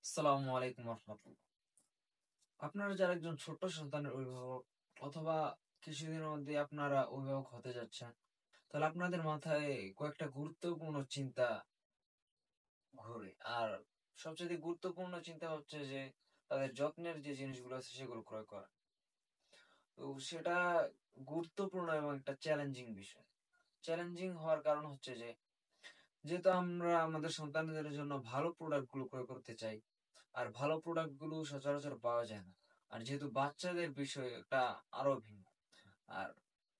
আসসালামু আলাইকুম রহমতুল্লাহ। আপনারা যারা একজন ছোট্ট সন্তানের অভিভাবক অথবা কিছুদিনের মধ্যে আপনারা অভিভাবক হতে যাচ্ছেন, তাহলে আপনাদের মাথায় কয়েকটা গুরুত্বপূর্ণ চিন্তা ঘোরে। আর সবচেয়ে গুরুত্বপূর্ণ চিন্তা হচ্ছে যে তাদের যত্নের যে জিনিসগুলো আছে সেগুলো ক্রয় করা। তো সেটা গুরুত্বপূর্ণ এবং একটা চ্যালেঞ্জিং বিষয়। চ্যালেঞ্জিং হওয়ার কারণ হচ্ছে যে যেহেতু আমরা আমাদের সন্তানদের জন্য ভালো প্রোডাক্ট গুলো ক্রয় করতে চাই, আর ভালো প্রোডাক্ট গুলো সচরাচর পাওয়া যায় না। আর যেহেতু বাচ্চাদের বিষয়টা আরো ভিন্ন। আর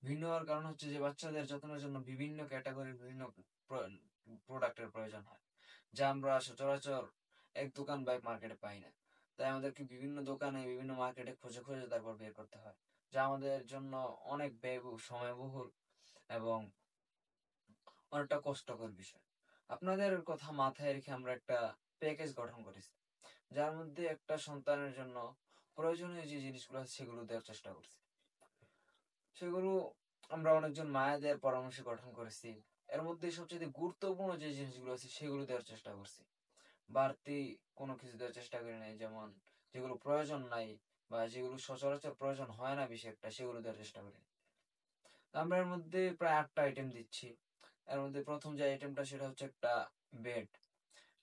ভিন্ন হওয়ার কারণ হচ্ছে যে বাচ্চাদের যত্নের জন্য বিভিন্ন ক্যাটাগরির বিভিন্ন প্রোডাক্টের প্রয়োজন হয়, যা আমরা সচরাচর এক দোকান বা এক মার্কেটে পাই না। তাই আমাদেরকে বিভিন্ন দোকানে বিভিন্ন মার্কেটে খুঁজে খুঁজে তারপর বের করতে হয়, যা আমাদের জন্য অনেক ব্যয়বহুল, সময়বহুল এবং অনেকটা কষ্টকর বিষয়। আপনাদের কথা মাথায় রেখে আমরা একটা প্যাকেজ গঠন করেছি, যার মধ্যে একটা সন্তানের জন্য প্রয়োজনীয় যে জিনিসগুলো আছে সেগুলো দেওয়ার চেষ্টা করছি। সেগুলো আমরা অনেকজন মায়েদের পরামর্শে গঠন করেছি। এর মধ্যে সবচেয়ে গুরুত্বপূর্ণ যে জিনিসগুলো আছে সেগুলো দেওয়ার চেষ্টা করছি। বাড়তি কোনো কিছু দেওয়ার চেষ্টা করি নাই, যেমন যেগুলো প্রয়োজন নাই বা যেগুলো সচরাচর প্রয়োজন হয় না বেশি একটা, সেগুলো দেওয়ার চেষ্টা করি। আমরা এর মধ্যে প্রায় 8টা আইটেম দিচ্ছি। এর মধ্যে প্রথম যে আইটেমটা সেটা হচ্ছে একটা বেড।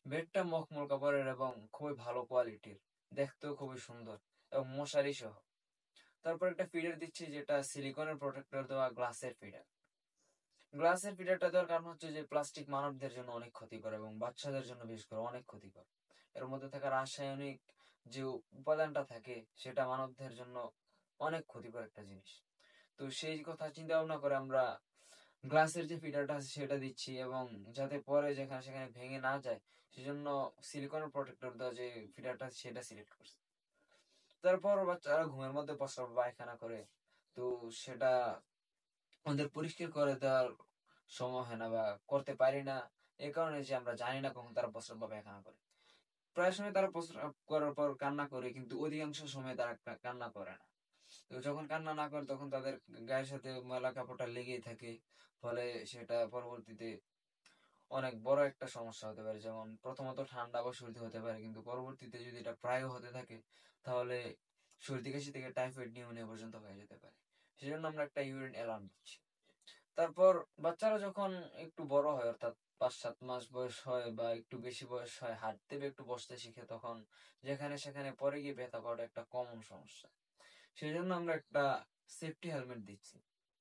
বেডটা মখমল কাপড়ের এবং খুবই ভালো কোয়ালিটির, দেখতেও খুবই সুন্দর এবং মশারি সহ। তারপর একটা ফিডার দিচ্ছি, যেটা সিলিকনের প্রোটেক্টর দেওয়া গ্লাসের ফিডার। গ্লাসের ফিডারটা দেওয়ার কারণ হচ্ছে যে প্লাস্টিক মানবদের জন্য অনেক ক্ষতিকর এবং বাচ্চাদের জন্য বিশেষ করে অনেক ক্ষতিকর। এর মধ্যে থাকা রাসায়নিক যে উপাদানটা থাকে সেটা মানবদের জন্য অনেক ক্ষতিকর একটা জিনিস। তো সেই কথা চিন্তা ভাবনা করে আমরা গ্লাসের যে ফিডারটা আছে সেটা দিচ্ছি, এবং যাতে পরে যেখানে সেখানে ভেঙে না যায় সেজন্য সিলিকনের প্রোটেক্টর দেওয়া যে ফিডারটা সেটা সিলেক্ট করছি। তারপর বাচ্চারা ঘুমের মধ্যে প্রস্রাব পায়খানা করে, তো সেটা আমাদের পরিষ্কার করে দেওয়ার সময় হয় না বা করতে পারি না। এই কারণে যে আমরা জানি না কখন তারা প্রস্রাব বা পায়খানা করে। প্রায় সময় তারা প্রস্রাব করার পর কান্না করে, কিন্তু অধিকাংশ সময় তারা কান্না করে না। তো যখন কান্না না করে তখন তাদের গায়ের সাথে ময়লা কাপড়টা লেগেই থাকে। ফলে সেটা পরবর্তীতে অনেক বড় একটা সমস্যা হতে পারে, যেমন প্রথমত ঠান্ডা বা সর্দি হতে পারে, কিন্তু পরবর্তীতে যদি এটা প্রায় হতে থাকে তাহলে সর্দি কাশি থেকে টাইফয়েড নিউমোনিয়া পর্যন্ত হয়ে যেতে পারে। সেজন্য আমরা একটা ইউরিন অ্যালার্ম দিচ্ছি। তারপর বাচ্চারা যখন একটু বড় হয়, অর্থাৎ 5-7 মাস বয়স হয় বা একটু বেশি বয়স হয়, হাঁটতে বা একটু বসতে শিখে, তখন যেখানে সেখানে পরে গিয়ে ব্যথা পাওয়াটা একটা কমন সমস্যা। সেজন্য আমরা একটা সেফটি হেলমেট দিচ্ছি।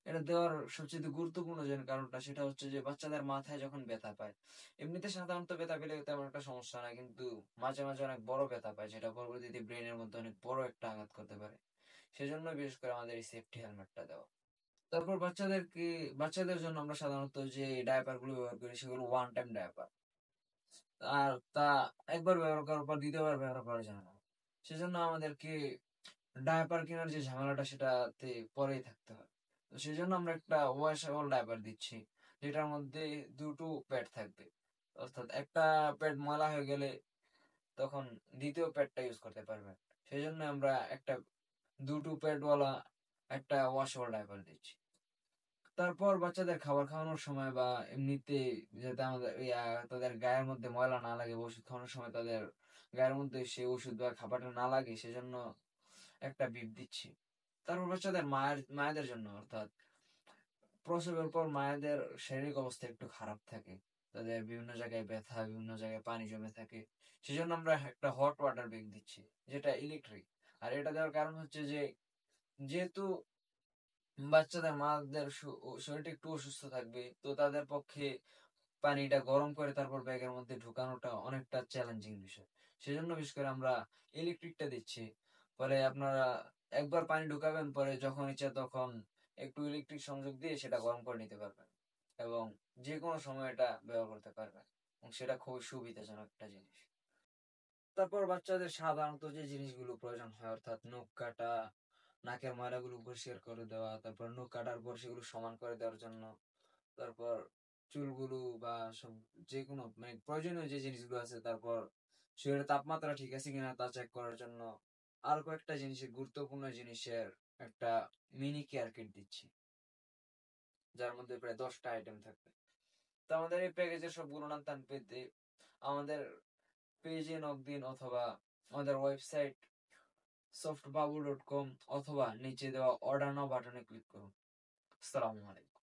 এটা দেওয়ার সবচেয়ে গুরুত্বপূর্ণ যে কারণটা সেটা হচ্ছে যে বাচ্চাদের মাথায় যখন ব্যথা পায়, এমনিতে সাধারণত ব্যথা পেলে তেমন একটা সমস্যা না, কিন্তু মাঝে মাঝে অনেক বড় ব্যথা পায়, যেটা পরবর্তীতে ব্রেনের মধ্যে অনেক বড় একটা আঘাত করতে পারে। সেজন্য বিশেষ করে আমাদের এই সেফটি হেলমেটটা দেওয়া। তারপর বাচ্চাদের জন্য আমরা সাধারণত যে ডায়াপার গুলো ব্যবহার করি সেগুলো ওয়ান টাইম ডায়াপার। আর তা একবার ব্যবহার করার পর দ্বিতীয়বার ব্যবহার করা যায় না। সেজন্য আমাদেরকে ডায়াপার কেনার যে ঝামেলাটা সেটাতে পরেই থাকতে হয়। তো সেজন্য আমরা একটা ওয়াশেবল ডায়াপার দিচ্ছি, যেটার মধ্যে দুটো প্যাড থাকবে। অর্থাৎ একটা প্যাড ময়লা হয়ে গেলে তখন দ্বিতীয় প্যাডটা ইউজ করতে পারবেন। সেজন্য আমরা একটা দুটো প্যাডওয়ালা একটা ওয়াশেবল ডায়াপার দিচ্ছি। তারপর বাচ্চাদের খাবার খাওয়ানোর সময় বা এমনিতে যাতে আমাদের তাদের গায়ের মধ্যে ময়লা না লাগে, ওষুধ খাওয়ানোর সময় তাদের গায়ের মধ্যে সেই ওষুধ বা খাবারটা না লাগে, সেজন্য একটা বিপ দিচ্ছি। তারপর বাচ্চাদের মায়েদের জন্য, অর্থাৎ প্রসবের পর মায়েদের শারীরিক অবস্থা একটু খারাপ থাকে, তাদের বিভিন্ন জায়গায় ব্যথা, বিভিন্ন জায়গায় পানি জমে থাকে। সেজন্য আমরা একটা হট ওয়াটার ব্যাগ দিচ্ছি, যেটা ইলেকট্রিক। আর এটা দেওয়ার কারণ হচ্ছে যে যেহেতু বাচ্চাদের মাদের শরীরটা একটু অসুস্থ থাকবে, তো তাদের পক্ষে পানিটা গরম করে তারপর ব্যাগের মধ্যে ঢুকানোটা অনেকটা চ্যালেঞ্জিং বিষয়। সেজন্য বিশেষ করে আমরা ইলেকট্রিকটা দিচ্ছি। ফলে আপনারা একবার পানি ঢুকাবেন, পরে যখন ইচ্ছা তখন একটু ইলেকট্রিক সংযোগ দিয়ে সেটা গরম করে নিতে পারবেন এবং যে কোনো সময় এটা ব্যবহার করতে পারবেন, এবং সেটা খুবই সুবিধাজনক একটা জিনিস। তারপর বাচ্চাদের সাধারণত যে জিনিসগুলো প্রয়োজন হয়, অর্থাৎ নখ কাটা, নাকের ময়লাগুলো পরিষ্কার করে দেওয়া, তারপর নখ কাটার পর সেগুলো সমান করে দেওয়ার জন্য, তারপর চুলগুলো বা সব যে কোনো মানে প্রয়োজনীয় যে জিনিসগুলো আছে, তারপর শরীরের তাপমাত্রা ঠিক আছে কিনা তা চেক করার জন্য আর কয়েকটা জিনিসের গুরুত্বপূর্ণ জিনিসের একটা মিনি কেয়ার কিট দিচ্ছি, যার মধ্যে প্রায় 10টা আইটেম থাকবে। তো আমাদের এই প্যাকেজের সবগুলো নাম পেতে আমাদের পেজে নক দিন অথবা আমাদের ওয়েবসাইট softbabu.com অথবা নিচে দেওয়া অর্ডার নাও বাটনে ক্লিক করুন। আসসালামু আলাইকুম।